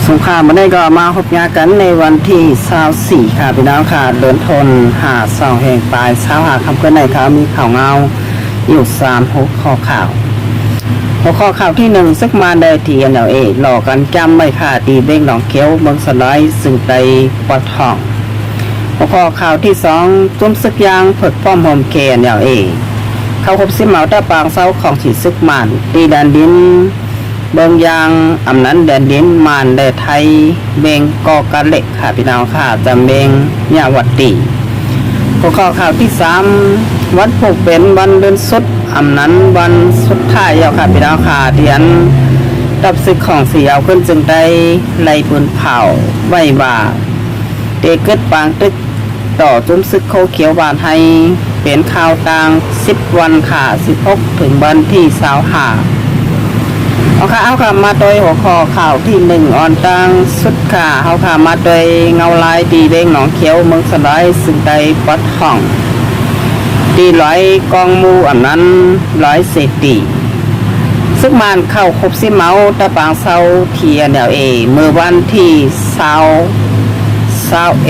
สงครามมันได้ก็มาพบยากันในวันที่24ค่ะพี่น้องค่ะเดินทนหา2แห่งปลายหาคำเกินในครับมีข่าวเงาอยู่3หัวข้อข่าวที่1ซึกมาได้ทีเอหลอกกันจำไม่ค่ะตีเบ้งหนองเขียวเมืองสลายซึ่งไปปอดทองหัวข้อข่าวที่2จุ้มซึกยางผดป้อมโฮมเคนเขาพบซิมเหมาตาปางเศร้าของฉีดซึกมันตีแดนดินเบิงยางอำนั้นแดนดินมานแดไทยเบงกอกะเล็กค่ะพี่น้องค่ะจำเบงยาวัดตีหัวข้อข่าวที่3วันผูกเป็นวันเดือนสุดอำนั้นวันสุดท้ายค่ะพี่น้องค่ะเดียนดับศึกของเสียวขึ้นจึงได้ไล่ปืนเผาไว้บ่าเตเกิดปางตึกต่อจุ้มซึกโคเขียวบานให้เป็นข่าวต่าง10วันค่ะ16ถึงวันที่25เอาค่ะมาโดยหัวข้อข่าวที่1อ่อนตังสุดค่ะเอาค่ะมาโดยเงาลายตีเบ้งหนองเขียวเมืองสลายซึ่งได้ปัดห้องตี100กองมูอันนั้น100เศษตีซึ่งมันเข้าครบซิเมาตะปางเซาเทียเมื่อวันที่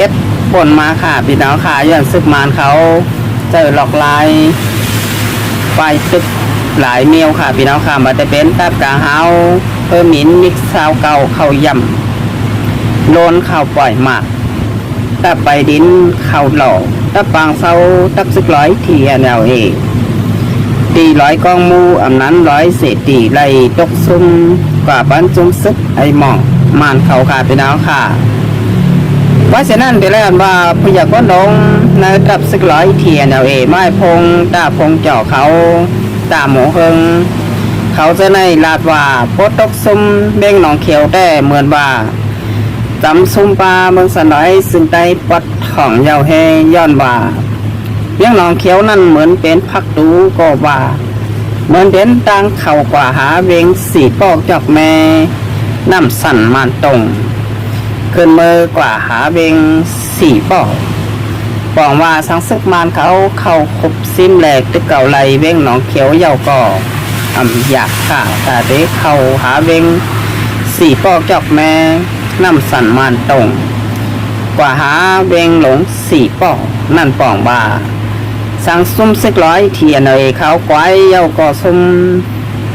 21ปนมาค่ะพี่น้องค่ะย้อนซึกมันเขาเจอหลอกลายไฟตึกหลายเมียวค่ะพี่น้องค่ะมาจะเป็นตับกาเฮาเพิ่มมินมิกซาวเก่าเข้าย่ำโลนเข้าปล่อยหมากตับใบดินเข้าหล่อตับปางเซาตับซึก100ทีตี100กองมูอำนั้น100เศษตีไล่ตกซุ่มกว่าบ้านจุ้มซึกไอหม่องมานเขาค่ะพี่น้องค่ะว่าเช่นนั้นไปแล้วว่าพยากรณ์ลงในตับซึก100ทีไม้พงตาพงเจาะเขาตาหมูเฮงเขาจะในลาดว่าโพดตกซุ่มเบ้งหนองเขียวแต่เหมือนว่าจำซุ่มปลาเมืองสนอยซึ่งได้ปัดของยาวแหย้อนว่าเบ้งหนองเขียวนั่นเหมือนเป็นพักดูก็ว่าเหมือนเป็นตังเข่ากว่าหาเวงสีปอกจอกแม่น้ำสั่นมันตรงเกินมือกว่าหาเวงสีปอกบอกว่าสังซึกมันเขาเข้าคบซิมแหลกตึกเก่าไหลเว้งหนองเขียวเยาก่ออยากค่ะแต่เด็กเข้าหาเว้งสีปอกจอกแม่น้ำสั่นมันตรงกว่าหาเว้งหลงสีปอกนั่นป่องบ่าสังซุ่มซึก100ทีเขาไกวเยาก่อซุ่ม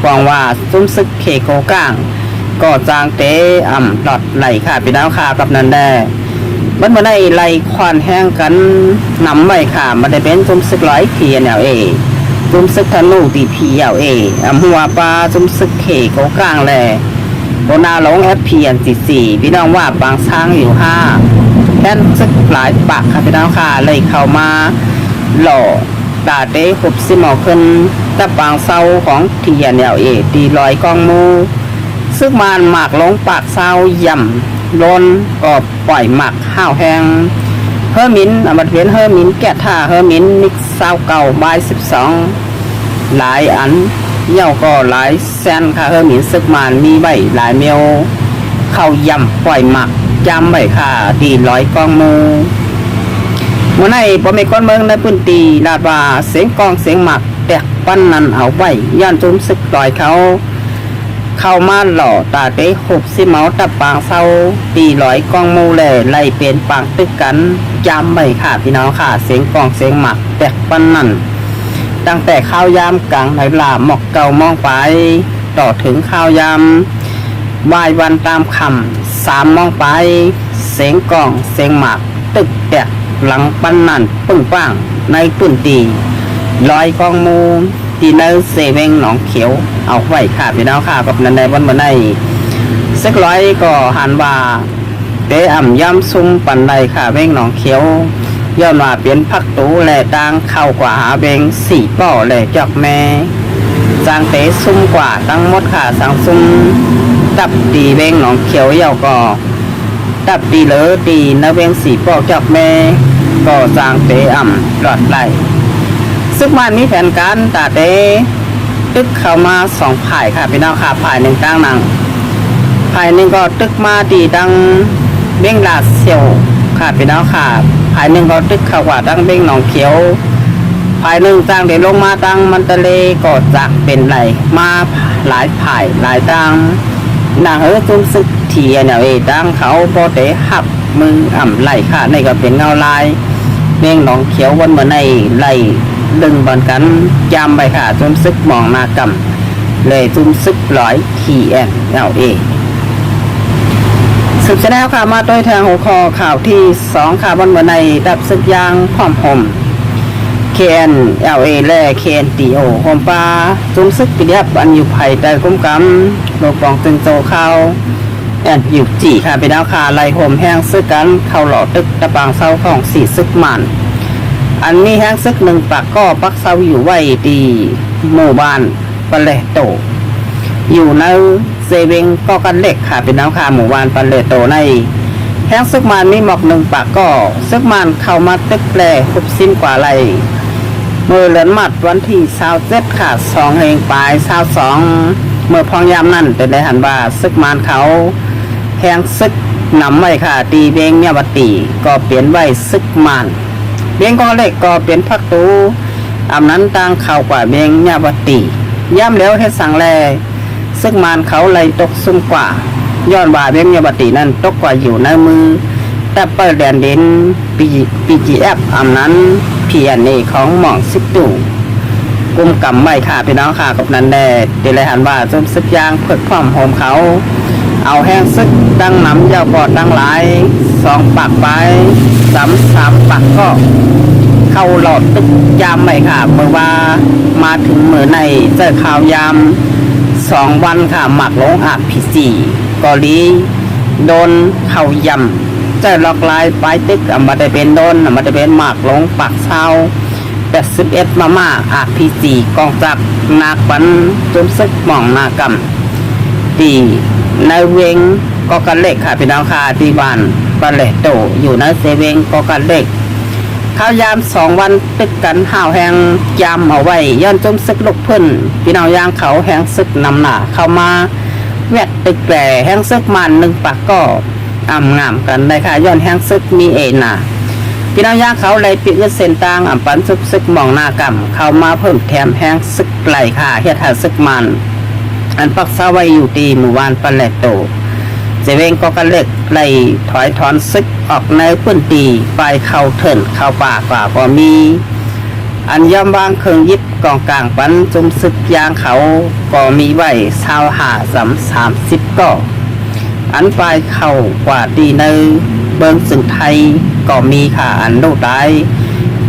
บอกว่าซุ่มซึกเคโกก้างก่อจางเตหลอดไหลค่ะพี่น้องค่ะกับนันแดมันมาได้ไล่ควานแห้งกันนำไว้ค่ะมันได้เป็นจุ่มซึก100ทีจุ่มซึกธนูตีพีหัวปลาจุ่มซึกเขโกกลางแหล่โบนาหลงFPN44พี่น้องว่าบางช้างอยู่5แค่ซึกหลายปากค่ะพี่น้องค่ะเลยเข้ามาหล่อตาเต้ขุบซิมอขึ้นตะปางเศร้าของทีตี100กองมูซึกมันหมากลงปากเศร้าย่ำล้นก็ปล่อยหมักข้าวแห้งเฮอร์มินอมตะเวียนเฮอร์มินแกะท่าเฮอร์มินมิกซาวเก่าใบ12หลายอันเย่าก็หลายแซนค่ะเฮอร์มินซึกมันมีใบหลายเมียวเข้าย่ำปล่อยหมักจำใบค่ะตี100กองมูเมื่อไหร่พอมีก้อนเมืองในพื้นตีลาดว่าเสียงกองเสียงหมักแตกปั้นนันเอาไว้ย่านจุ้มซึกลอยเขาเข้ามาหล่อตาเต้ขุบซิเมาตะปางเศร้าตี100กองมูแลไล่เป็นปางตึกกันจำใบค่ะพี่น้องค่ะเสียงกองเสียงหมักแตกปั้นนั่นตั้งแต่ข้าวยามกลางไหลาหมอกเก่ามองไปต่อถึงข้าวยามวายวันตามคำ3มองไปเสียงกองเสียงหมักตึกแตกหลังปั้นนั่นปึ้งป้างในปืนตี100กองมูตีเนอร์เซเวงหนองเขียวเอาไว้ค่ะพี่น้องค่ะกับนันในวันในสัก100ก็หันว่าเตะย่ำซุ่มปันใดค่ะเวงหนองเขียวย้อนว่าเปลี่ยนพักตูแหล่ตังเข้ากว่าหาเวง4ป่อแหล่จอกแม่จางเตะซุ่มกว่าตั้งหมดค่ะสังซุ่มตับตีเวงหนองเขียวเยาก็ตับตีเหลือตีนเวง4ป่อจอกแม่ก็จางเตะหลอดไหลซึ่งมันมีแผนการตาเต้ตึกเข้ามา2ฝ่ายค่ะพี่น้องค่ะฝ่ายหนึ่งตั้งนังฝ่ายหนึ่งก็ตึกมาตีดังเบ้งลาเซียวค่ะพี่น้องค่ะฝ่ายหนึ่งก็ตึกเข้าว่าดังเบ้งหนองเขียวฝ่ายหนึ่งตั้งเดี๋ยวลงมาตั้งมันตะเลก็จากเป็นไหลมาหลายฝ่ายหลายตั้ง นางจุ้มซึกเทียเนี่ยดังเขาโปเตหับมือไหลค่ะในก็เป็นเงาลายเม่งหนองเขียววันเมื่อในไหลดึงบอลกันยามไปค่ะจุ้มซึกมองนากำเลยจุ้มซึกร้อยสืบเสนอข่าวมาโดยทางหัวข้อข่าวที่2ค่ะวันเมื่อในดับซึกยางพร้อมห่มKNLA และ KNTO โฮมปลาจุ้มซึกปิดยับอันอยู่ไผ่แต่กุ้มกำโลกปองตึงโตข้าวอยู่จีค่ะเป็นดาวคาไล่โฮมแห้งซึกกันเข้าหล่อตึกตะปางเศร้าของ4ซึกมันอันนี้แห้งซึก1ปากก็ปักเศร้าอยู่ไว้ดีหมู่บ้านปะเลโตอยู่ในเซเวงก็กันเล็กค่ะเป็นดาวคาหมู่บ้านปะเลโตในแห้งซึกมันมีหมอก1ปากก็ซึกมันเข้ามาตึกแปลคุบสิ้นกว่าไรเมื่อเลือนมัดวันที่27ค่ะ2เฮงปลาย22เมื่อพองยามนั่นเป็นได้หันว่าซึกมันเขาแห้งซึกนำไว้ค่ะตีเบงเนี่ยวัตีก็เปลี่ยนไว้ซึกมันเบงก็เล็กก็เปลี่ยนพักตูอำนั้นตั้งเข่ากว่าเบงเนี่ยวัตีย่ำแล้วให้สั่งแลซึกมันเขาเลยตกซุ่มกว่าย้อนว่าเบงเนี่ยวัตีนั่นตกกว่าอยู่ในมือแต่เปิดแดนเด่นPGF อำนั้นPNA ของหม่องซิตูกุมกำไว้ค่ะพี่น้องค่ะกับนั้นแด่เดลหันว่าจมซึกยางเพิกพร้อมโฮมเขาเอาแห้งซึกดังน้ำยาวกอดดังหลาย2ปากไป3ปากก็เข้าหลอดตึกยามไว้ค่ะเมื่อว่ามาถึงมือในเจอข่าวยาม2วันค่ะหมักลงRPGกอลีโดนเข่ายำเจอล็อกลายปลายตึกมาได้เป็นโดนมาได้เป็นหมักลงปากเศร้า81มาRPG กองจักรนาปันจมซึกหม่องนากำตีในเวงก็กันเล็กค่ะพี่น้องค่ะที่บ้านปะเลโตอยู่ในเซเวงก็กันเล็กข้าวยาม2วันตึกกันห่าวแหงยามเอาไว้ย้อนจมซึกลุกพื้นพี่น้องยางเขาแหงซึกนำหน้าเข้ามาแวดตึกแก่แหงซึกมัน1ปากก็งามกันได้ค่ะย้อนแหงซึกมีเอน่ะพี่น้องยางเขาเลยปิดเส้นต่างปันซึกมองหน้ากำเข้ามาเพิ่มแถมแหงซึกไหลค่ะเฮ็ดให้ซึกมันอันปักเศร้าไว้อยู่ที่หมู่บ้านปะเลโตเจเวงก็กันเล็กไล่ถอยถอนซึกออกในพื้นตีไปเข้าเถินเข้าป่ากว่าก็มีอันย่อมบางเครื่องยิบกองกลางปันจุมซึกยางเขาก็มีไว้30ก็อันไปเข้ากว่าดีในเบิงสึงไทยก็มีค่ะอันโลดได้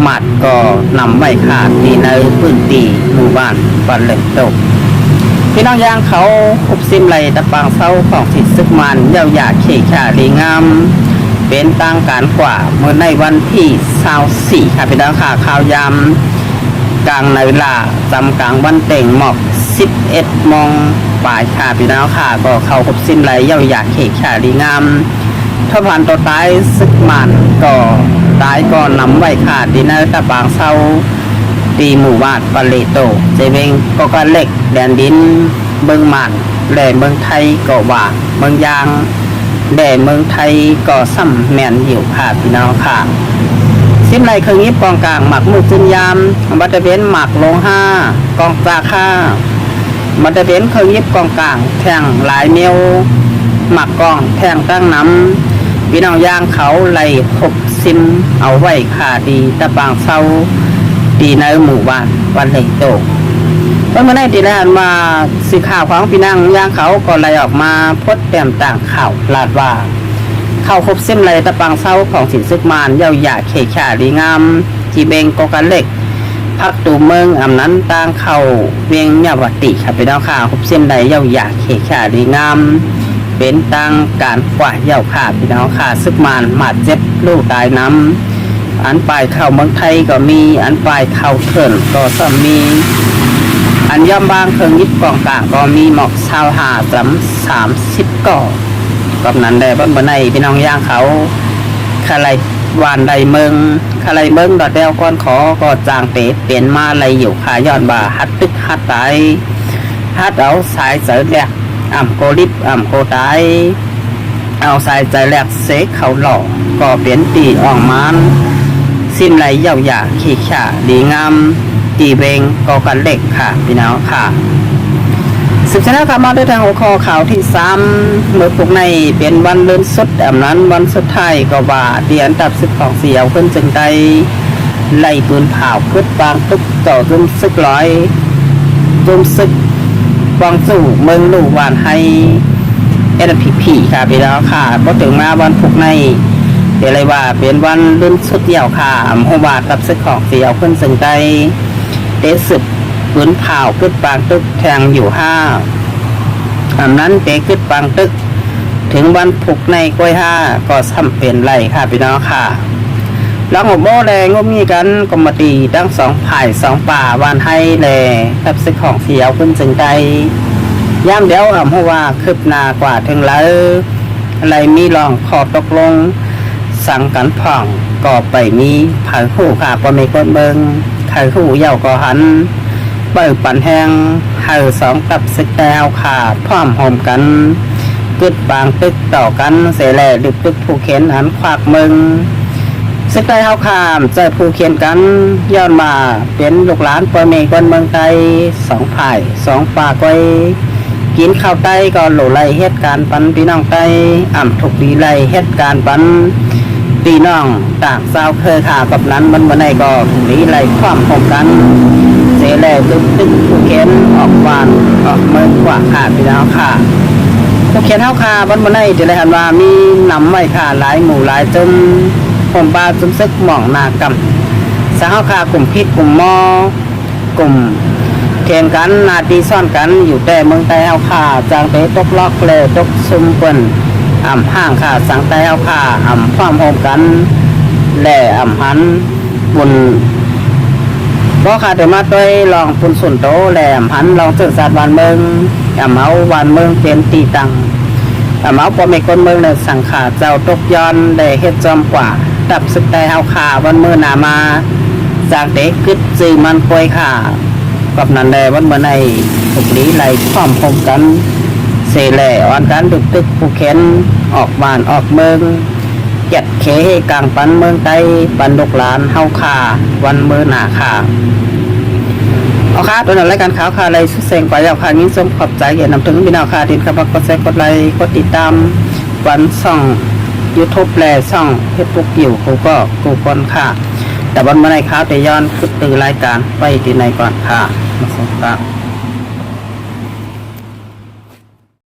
หมัดก็นำไว้ค่ะดีในพื้นตีหมู่บ้านปะเลโตพี่น้องยางเขาคุบซิมไหลตะปางเศร้าของสิทธิซึกมันเย้าหยาเขขาดีงามเป็นต่างการกว่าเมื่อในวันที่24ค่ะพี่น้องค่ะข่าวยามกลางในเวลาจำกลางวันเต่งหมอก11 โมงปลายค่ะพี่น้องค่ะก็เขาคุบซิมไหลเย้าหยาเขขาดีงามทผ่านตัวตายซึกมันก็ตายก็นำไว้ค่ะดีในตะปางเศร้าตีหมู่บ้านปะเลโตเจเวงก็กันเล็กแดนดินเมืองมันแหล่เมืองไทยก็ว่าเมืองยางแหล่เมืองไทยก็ซ้ำแมนอยู่ค่ะพี่น้องค่ะซิมไหลเครื่องยิบกองกลางหมักมุกจุนยามบัตเตเบนหมักลง5กองปลาค่าบัตเตเบนเครื่องยิบกองกลางแทงหลายเมียวหมักกองแทงตั้งน้ำพี่น้องยางเขาไหล6ซิมเอาไว้ค่ะดีตะปางเศร้าดีในหมู่บ้านวันเลโตเมื่อได้ตีแรกมาสื่อข่าวของพี่นางย่างเขาก็ไล่ออกมาพดแต้มต่างข่าวลาดว่าเข้าครบเส้นไรตะปังเศร้าของสินซึกมานเย้าหยาเขขาดีงามจีเบงกกันเล็กพักตูเมืองอำนั้นต่างเข้าเวียงยาวติค่ะไปดาวข่าวครบเส้นไรเย้าหยาเขขาดีงามเป็นต่างการกว่าเย้าขาพี่น้องค่ะซึกมานมาเจ็บลูกตายน้ำอันปลายเข้าเมืองไทยก็มีอันปลายเข้าเถินก็ซ้ำมีอันย่อมบางเครื่องยิบกองกลางก็มีหมอก30ก่อกำนั้นได้บ้านบนในพี่น้องย่างเขาคาไลวานใดเมืองคาไลเมืองดอดเดวก้อนขอก็จางเตะเปลี่ยนมาไรอยู่ขาย้อนบ่าฮัดตึกฮัดตายฮัดเอาสายเสยแหลกโกลิบโกตายเอาสายใจแหลกเสกเขาหล่อก็เปลี่ยนตีออกมันสิ้นไรเย้าหยาขี้ข่าดีงามตีเบงก็กันเล็กค่ะพี่น้องค่ะ สืบชนะคำมาด้วยทางหัวข้อข่าวที่3เมื่อพวกในเป็นวันเลื่อนสุดอันนั้นวันสุดท้ายก็ว่าเดียนตับซึกของเสียวขึ้นจึงได้ไล่ปืนเผาขึ้นบางตุกต่อรุ่มซึกร้อยรุ่มซึกวางสู่เมืองลูกวานให้ผีค่ะไปแล้วค่ะพอถึงมาวันพวกในเดี๋ยวเลยว่าเป็นวันเลื่อนสุดเดี่ยวค่ะเพราะว่าตับซึกของเสียวขึ้นจึงได้เตะสึกปืนเผาขึ้นบางตึกแทงอยู่อันนั้นเตะขึ้นบางตึกถึงวันพุกในกล้วย5ก็ซ้ำเป็นไรค่ะพี่น้องค่ะหลังหัวโม่แรงงมีกันกรมตีตั้ง2ฝ่าย2ป่าวันให้แลทับซึกของเสียวขึ้นจึงได้ย่ำเดี๋ยวเพราะว่าคืบหน้ากว่าถึงแล้วอะไรมีรองขอตกลงสั่งกันผ่องก็ไปมีผายคู่ค่ะพอมีคนเบิงไข่คู่เย่าก็หันเปิดปั่นแห้งให้2กับซึกแต้วขาดพร้อมหอมกันกึดบางตึกต่อกันเสแหล่ดึกตึกผู้เขียนหันควักมึงซึกแต้วขามใจผู้เขียนกันย้อนมาเป็นลูกหลานปอเมคนเมืองไทย2ฝ่าย2ป่าก้อยกินข้าวไตก็โหลไล่เหตุการณ์ปันพี่น้องไตถูกดีไล่เหตุการณ์ปันพี่น้องต่างสาวเคยขากับนั้นมันวันไหนก็ดีไล่ความหอมกันเสแหล่ตึกผู้เขียนออกวานออกเมืองกว่าขาดพี่น้องค่ะผู้เขียนเท้าขาวันวันไหนจะได้หันว่ามีนำไว้ขาหลายหมู่หลายจมผมปลาจุมซึกหม่องนากำสาวขากลุ่มพิษกลุ่มมอกลุ่มเทียงกันนาตีซ่อนกันอยู่แต่เมืองไต้เอาขาจางเตะตกล็อกเลยตกซุ่มเปิ้นห้างขาสังไต้เอาขาความโฮมกันแหล่หันบุญเพราะขาเดิมาด้วยลองปุ่นสุนโตแหล่หันลองเจอศาสตร์วันเมืองเมาวันเมืองเป็นตีตังเมาพอไม่คนเมืองเลยสั่งขาเจ้าตกย้อนได้เฮ็ดจอมกว่าดับสึกไต้เอาขาวันเมืองนามาจางเตะกึดจือมันคอยขากับนันแดวันเมื่อในถูกลี้ไหลพร้อมพมกันเสแหล่วันการดึกตึกผู้เข็นออกบ้านออกเมืองเจ็ดเขกลางปันเมืองไต้ปันลูกหลานเฮาขาวันเมื่อหนาขาเอาค่ะตัวนั้นรายการข่าวค่ะอะไรสุดเสียงกว่าอยากค่ะยิ่งสมขอบใจอย่านำถึงพี่น้องค่ะดินครับกดแชร์กดไลค์กดติดตามวันช่อง YouTube และช่องเฟซบุ๊กอยู่กูคนค่ะแต่วันเมื่อไรครับแต่ย้อนคือตื่นรายการไปที่ไหนก่อนค่ะมาส่งครับ